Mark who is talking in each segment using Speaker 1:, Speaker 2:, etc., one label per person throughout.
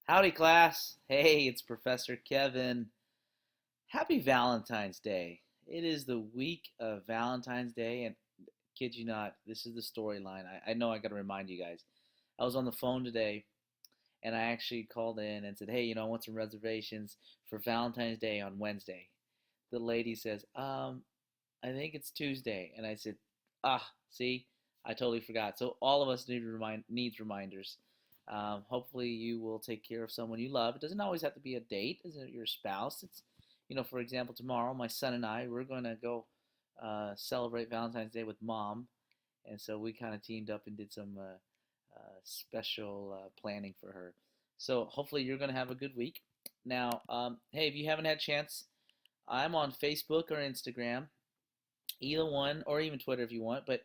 Speaker 1: Howdy, class. Hey, it's Professor Kevin. Happy Valentine's Day. It is the week of Valentine's Day, and kid you not, this is the storyline. I know I got to remind you guys. I was on the phone today, and I actually called in and said, hey, I want some reservations for Valentine's Day on Wednesday. The lady says, I think it's Tuesday. And I said, see, I totally forgot. So all of us needs reminders. Hopefully you will take care of someone you love. It doesn't always have to be a date. Isn't it your spouse? For example, tomorrow my son and we're going to go celebrate Valentine's Day with mom. And so we kind of teamed up and did some special planning for her. So hopefully you're going to have a good week. Now, hey, if you haven't had a chance, I'm on Facebook or Instagram, either one, or even Twitter if you want. But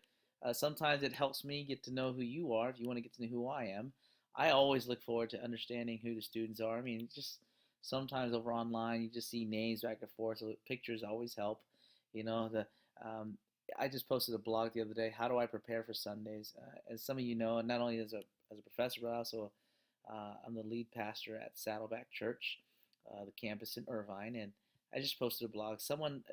Speaker 1: sometimes it helps me get to know who you are if you want to get to know who I am. I always look forward to understanding who the students are. I mean, just sometimes over online, you just see names back and forth, so pictures always help. You know, the I just posted a blog the other day. How do I prepare for Sundays? As some of you know, and not only as a professor, but also I'm the lead pastor at Saddleback Church, the campus in Irvine, and I just posted a blog. Someone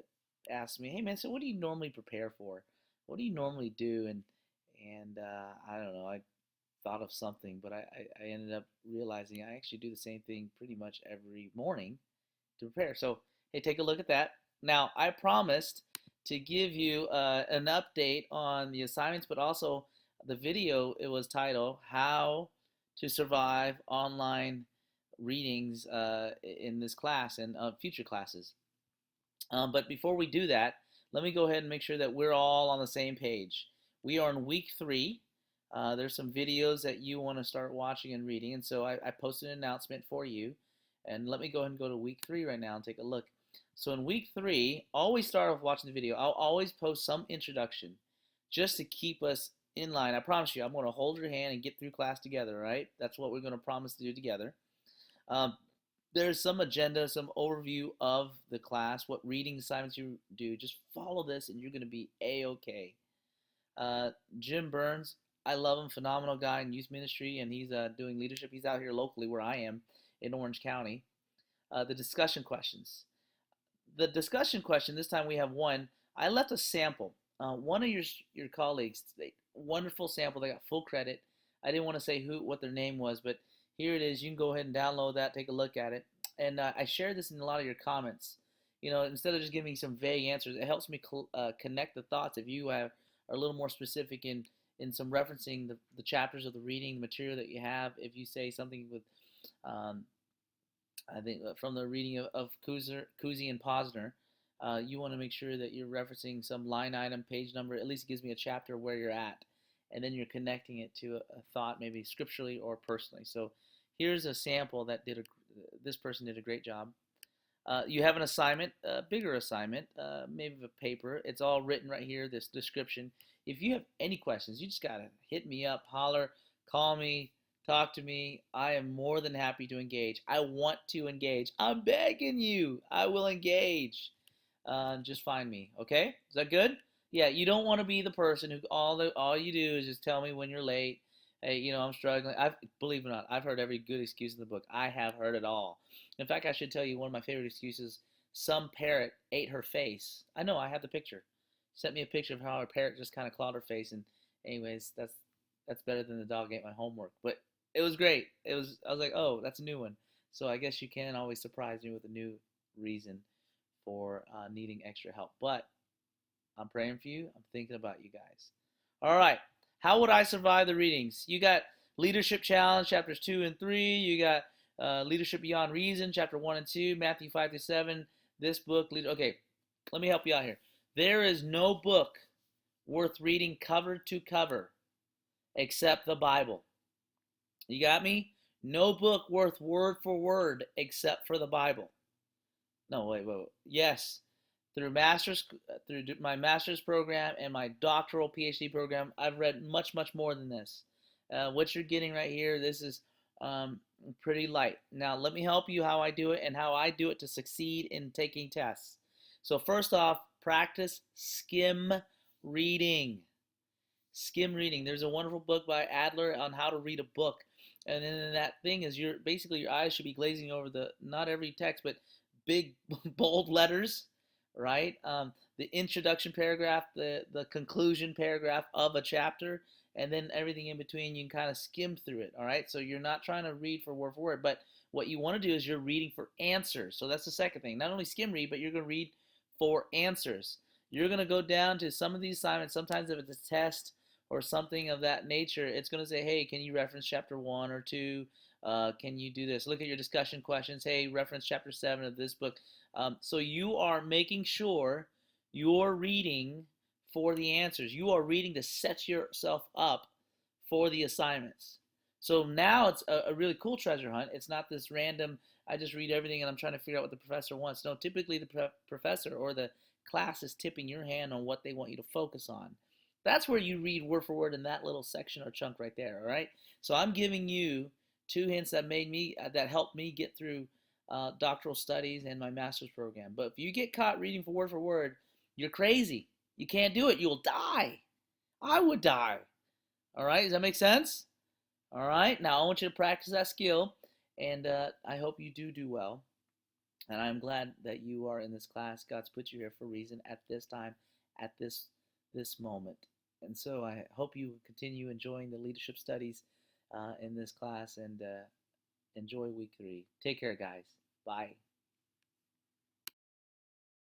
Speaker 1: asked me, "Hey man, so what do you normally prepare for? What do you normally do?" And I don't know. I thought of something, but I ended up realizing I actually do the same thing pretty much every morning to prepare. So, hey, take a look at that. Now, I promised to give you an update on the assignments, but also the video. It was titled How to Survive Online Readings in this class and future classes. But before we do that, let me go ahead and make sure that we're all on the same page. We are in week 3. There's some videos that you want to start watching and reading, and so I posted an announcement for you. And let me go ahead and go to week 3 right now and take a look. So in week 3, always start off watching the video. I'll always post some introduction just to keep us in line. I promise you, I'm going to hold your hand and get through class together, all right? That's what we're going to promise to do together. There's some agenda, some overview of the class, what reading assignments you do. Just follow this and you're going to be A-okay. Jim Burns, I love him, phenomenal guy in youth ministry, and he's doing leadership. He's out here locally where I am in Orange County. The discussion questions. The discussion question, this time we have one. I left a sample. One of your colleagues, wonderful sample. They got full credit. I didn't want to say what their name was, but here it is. You can go ahead and download that, take a look at it. And I shared this in a lot of your comments. Instead of just giving some vague answers, it helps me connect the thoughts. If you are a little more specific in some referencing the chapters of the reading, the material that you have, if you say something with, I think from the reading of Kuzi and Posner, you want to make sure that you're referencing some line item, page number, at least it gives me a chapter where you're at. And then you're connecting it to a thought, maybe scripturally or personally. So here's a sample that this person did a great job. You have an assignment, a bigger assignment, maybe a paper. It's all written right here, this description. If you have any questions, you just got to hit me up, holler, call me, talk to me. I am more than happy to engage. I want to engage. I'm begging you. I will engage. Just find me, okay? Is that good? Yeah, you don't want to be the person who all you do is just tell me when you're late. Hey, I'm struggling. Believe it or not, I've heard every good excuse in the book. I have heard it all. In fact, I should tell you one of my favorite excuses. Some parrot ate her face. I know, I have the picture. Sent me a picture of how her parrot just kind of clawed her face. And anyways, that's better than the dog ate my homework. But it was great. I was like, oh, that's a new one. So I guess you can always surprise me with a new reason for needing extra help. But I'm praying for you. I'm thinking about you guys. All right. How would I survive the readings? You got Leadership Challenge, chapters 2 and 3. You got Leadership Beyond Reason, chapter 1 and 2, Matthew 5 through 7. This book, okay, let me help you out here. There is no book worth reading cover to cover except the Bible. You got me? No book worth word for word except for the Bible. No, wait. Yes. Through my master's program and my doctoral PhD program, I've read much, much more than this. What you're getting right here, this is pretty light. Now, let me help you how I do it and how I do it to succeed in taking tests. So first off, practice skim reading. Skim reading. There's a wonderful book by Adler on how to read a book. And then that thing is basically your eyes should be glazing over the not every text, but big bold letters, right? The introduction paragraph, the conclusion paragraph of a chapter, and then everything in between. You can kind of skim through it. All right, so you're not trying to read for word, but what you want to do is you're reading for answers. So that's the second thing. Not only skim read, but you're going to read for answers. You're going to go down to some of these assignments. Sometimes if it's a test or something of that nature, it's going to say, hey, can you reference chapter 1 or 2? Can you do this? Look at your discussion questions. Hey, reference chapter 7 of this book. So you are making sure you're reading for the answers. You are reading to set yourself up for the assignments. So now it's a really cool treasure hunt. It's not this random, I just read everything and I'm trying to figure out what the professor wants. No, typically the professor or the class is tipping your hand on what they want you to focus on. That's where you read word for word in that little section or chunk right there, all right? So I'm giving you 2 hints that helped me get through doctoral studies and my master's program. But if you get caught reading for word, you're crazy. You can't do it. You'll die. I would die. All right, does that make sense? All right, now I want you to practice that skill, and I hope you do well. And I'm glad that you are in this class. God's put you here for a reason at this time, at this moment. And so I hope you continue enjoying the leadership studies in this class and enjoy week 3. Take care, guys. Bye.